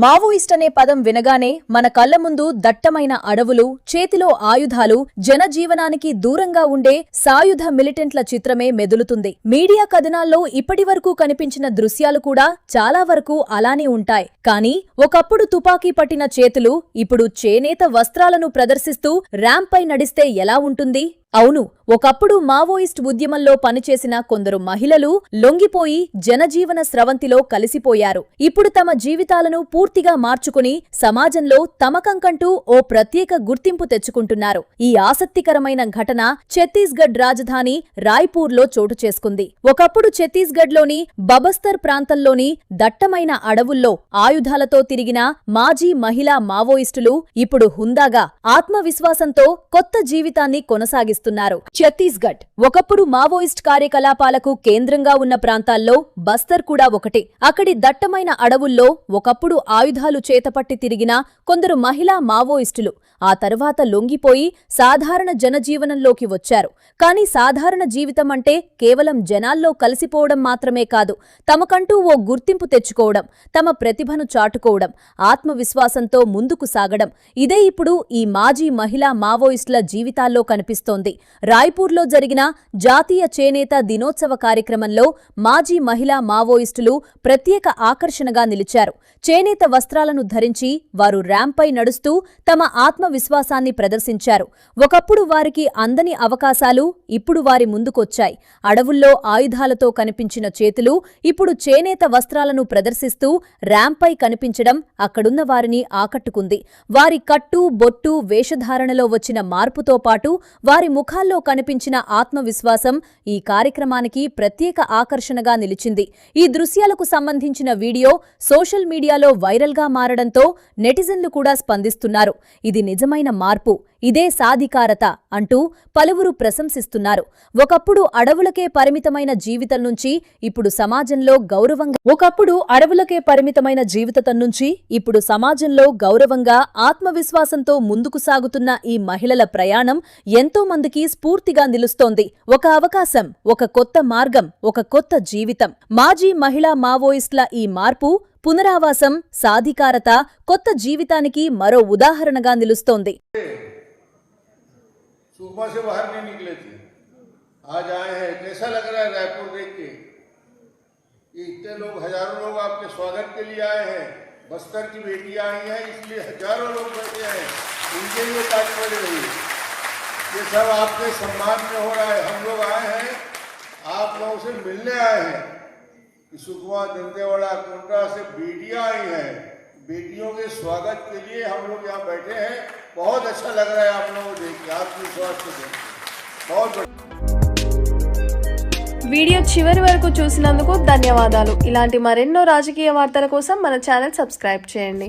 Maoist అనే పదం వినగానే మన కళ్ల ముందు దట్టమైన అడవులు, చేతిలో ఆయుధాలు, జనజీవనానికి దూరంగా ఉండే సాయుధ మిలిటెంట్ల చిత్రమే మెదులుతుంది. మీడియా కథనాల్లో ఇప్పటివరకు కనిపించిన దృశ్యాలు కూడా చాలా వరకు అలానే ఉంటాయి. కానీ ఒకప్పుడు తుపాకీ పట్టిన చేతులు ఇప్పుడు చేనేత వస్త్రాలను ప్రదర్శిస్తూ ర్యాంపై నడిస్తే ఎలా ఉంటుంది? అవును, ఒకప్పుడు మావోయిస్ట్ ఉద్యమంలో పనిచేసిన కొందరు మహిళలు లొంగిపోయి జనజీవన స్రవంతిలో కలిసిపోయారు. ఇప్పుడు తమ జీవితాలను పూర్తిగా మార్చుకుని సమాజంలో తమకంకంటూ ఓ ప్రత్యేక గుర్తింపు తెచ్చుకుంటున్నారు. ఈ ఆసక్తికరమైన ఘటన ఛత్తీస్గఢ్ రాజధాని రాయ్పూర్లో చోటు చేసుకుంది. ఒకప్పుడు ఛత్తీస్గఢ్లోని బబస్తర్ ప్రాంతంలోని దట్టమైన అడవుల్లో ఆయుధాలతో తిరిగిన మాజీ మహిళా మావోయిస్టులు ఇప్పుడు హుందాగా ఆత్మవిశ్వాసంతో కొత్త జీవితాన్ని కొనసాగిస్తున్నారు. ఛత్తీస్గఢ్ ఒకప్పుడు మావోయిస్ట్ కార్యకలాపాలకు కేంద్రంగా ఉన్న ప్రాంతాల్లో బస్తర్ కూడా ఒకటి. అక్కడి దట్టమైన అడవుల్లో ఒకప్పుడు ఆయుధాలు చేతపట్టి తిరిగిన కొందరు మహిళా మావోయిస్టులు ఆ తరువాత లొంగిపోయి సాధారణ జనజీవనంలోకి వచ్చారు. కానీ సాధారణ జీవితం అంటే కేవలం జనాల్లో కలిసిపోవడం మాత్రమే కాదు, తమకంటూ ఓ గుర్తింపు తెచ్చుకోవడం, తమ ప్రతిభను చాటుకోవడం, ఆత్మవిశ్వాసంతో ముందుకు సాగడం. ఇదే ఇప్పుడు ఈ మాజీ మహిళా మావోయిస్టుల జీవితాల్లో కనిపిస్తోంది. రాయ్పూర్లో జరిగిన జాతీయ చేనేత దినోత్సవ కార్యక్రమంలో మాజీ మహిళా మావోయిస్టులు ప్రత్యేక ఆకర్షణగా నిలిచారు. చేనేత వస్త్రాలను ధరించి వారు ర్యాంపై నడుస్తూ తమ ఆత్మవిశ్వాసాన్ని ప్రదర్శించారు. ఒకప్పుడు వారికి అందని అవకాశాలు ఇప్పుడు వారి ముందుకొచ్చాయి. అడవుల్లో ఆయుధాలతో కనిపించిన చేతులు ఇప్పుడు చేనేత వస్త్రాలను ప్రదర్శిస్తూ ర్యాంపై కనిపించడం అక్కడున్న వారిని ఆకట్టుకుంది. వారి కట్టు, బొట్టు, వేషధారణలో వచ్చిన మార్పుతో పాటు వారి ముఖాల్లో కనిపించిన ఆత్మవిశ్వాసం ఈ కార్యక్రమానికి ప్రత్యేక ఆకర్షణగా నిలిచింది. ఈ దృశ్యాలకు సంబంధించిన వీడియో సోషల్ మీడియాలో వైరల్గా మారడంతో నెటిజన్లు కూడా స్పందిస్తున్నారు. ఇది నిజమైన మార్పు, ఇదే సాధికారత అంటూ పలువురు ప్రశంసిస్తున్నారు. ఒకప్పుడు అడవులకే పరిమితమైన జీవితం నుంచి ఇప్పుడు సమాజంలో గౌరవంగా ఆత్మవిశ్వాసంతో ముందుకు సాగుతున్న ఈ మహిళల ప్రయాణం ఎంతో మందికి స్ఫూర్తిగా నిలుస్తోంది. ఒక అవకాశం, ఒక కొత్త మార్గం, ఒక కొత్త జీవితం. మాజీ మహిళా మావోయిస్టుల ఈ మార్పు, పునరావాసం, సాధికారత కొత్త జీవితానికి మరో ఉదాహరణగా నిలుస్తోంది. सुबह से बाहर नहीं निकले थे, आज आए हैं। कैसा लग रहा है रायपुर देख के? इतने लोग, हजारों लोग आपके स्वागत के लिए आए हैं। बस्तर की बेटियां आई हैं, इसलिए हजारों लोग बैठे हैं, उनके लिए ताली बज रही है। ये सब आपके सम्मान में हो रहा है। हम लोग आए हैं, आप लोगों से मिलने आए हैं कि सुकमा, दंतेवाड़ा, कुंडा से बेटियां आई हैं। बेटियों के स्वागत के लिए हम लोग यहाँ बैठे हैं। बहुत अच्छा लग रहा है आप लोगों को देख के, आत्मविश्वास को देख के। बहुत వీడియో చివరి వరకు చూసినందుకు ధన్యవాదాలు. ఇలాంటి మరెన్నో రాజకీయ వార్తల కోసం మన ఛానల్ సబ్స్క్రైబ్ చేయండి.